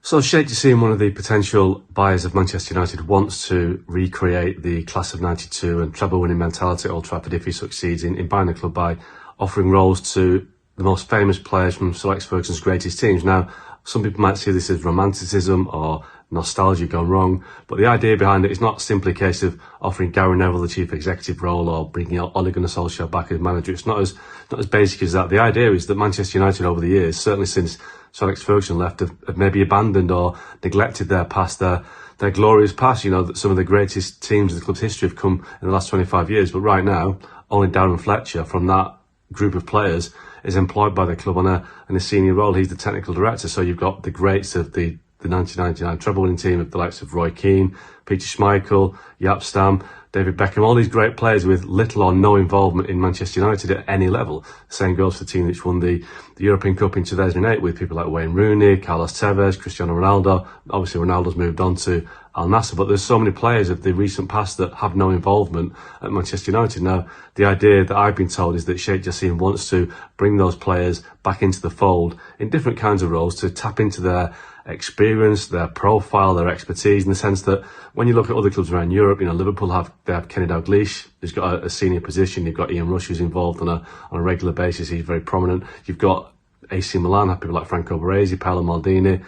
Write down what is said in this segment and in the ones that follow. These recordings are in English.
So Sheikh Jassim, one of the potential buyers of Manchester United, wants to recreate the class of '92 and treble-winning mentality at Old Trafford if he succeeds in buying the club by offering roles to the most famous players from Sir Alex Ferguson's greatest teams. Now, some people might see this as romanticism or nostalgia gone wrong, but the idea behind it is not simply a case of offering Gary Neville the chief executive role or bringing Ole Gunnar Solskjaer back as manager. It's not as basic as that. The idea is that Manchester United over the years, certainly since Sir Alex Ferguson left, have maybe abandoned or neglected their past, their glorious past. You know, that some of the greatest teams in the club's history have come in the last 25 years, but right now, only Darren Fletcher from that group of players is employed by the club on a senior role. He's the technical director, so you've got the greats of the 1999 treble-winning team of the likes of Roy Keane, Peter Schmeichel, Jaap Stam, David Beckham, all these great players with little or no involvement in Manchester United at any level. The same goes for the team which won the European Cup in 2008 with people like Wayne Rooney, Carlos Tevez, Cristiano Ronaldo. Obviously, Ronaldo's moved on to Al Nassr, but there's so many players of the recent past that have no involvement at Manchester United. Now, the idea that I've been told is that Sheikh Jassim wants to bring those players back into the fold in different kinds of roles to tap into their experience, their profile, their expertise, in the sense that when you look at other clubs around Europe, you know, Liverpool have Kenny Dalglish, who's got a senior position. You've got Ian Rush, who's involved on a regular basis. He's very prominent. You've got AC Milan, have people like Franco Baresi, Paolo Maldini.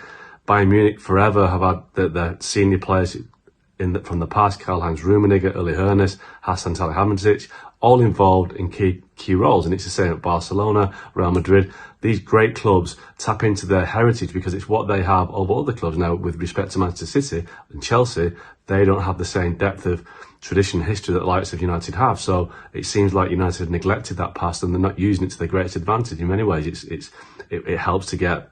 Bayern Munich forever have had their senior players from the past, Karl-Heinz Rummenigge, Uli Hoeneß, Hasan Salihamidzic, all involved in key roles. And it's the same at Barcelona, Real Madrid. These great clubs tap into their heritage because it's what they have over other clubs. Now, with respect to Manchester City and Chelsea, they don't have the same depth of tradition and history that the likes of United have. So it seems like United have neglected that past and they're not using it to their greatest advantage. In many ways, it helps to get,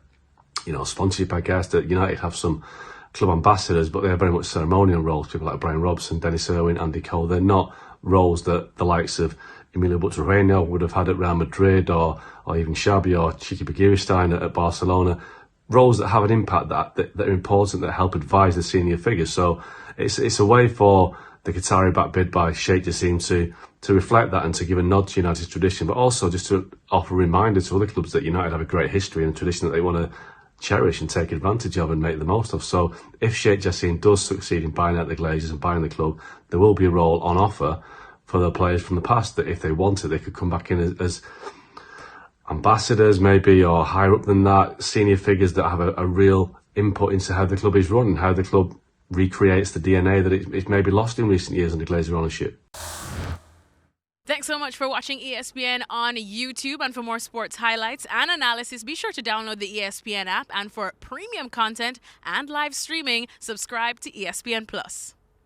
you know, sponsorship, I guess, that United have some club ambassadors, but they're very much ceremonial roles. People like Brian Robson, Dennis Irwin, Andy Cole, they're not roles that the likes of Emilio Butragueño would have had at Real Madrid or even Xabi or Chiqui Begiristain at Barcelona. Roles that have an impact that are important, that help advise the senior figures. So it's a way for the Qatari-backed bid by Sheikh Jassim to reflect that and to give a nod to United's tradition, but also just to offer a reminder to other clubs that United have a great history and a tradition that they want to cherish and take advantage of and make the most of. So if Sheikh Jassim does succeed in buying out the Glazers and buying the club, there will be a role on offer for the players from the past that if they wanted, they could come back in as ambassadors maybe, or higher up than that, senior figures that have a real input into how the club is run and how the club recreates the DNA that it's maybe lost in recent years under Glazer ownership. Thanks so much for watching ESPN on YouTube. And for more sports highlights and analysis, be sure to download the ESPN app. And for premium content and live streaming, subscribe to ESPN Plus.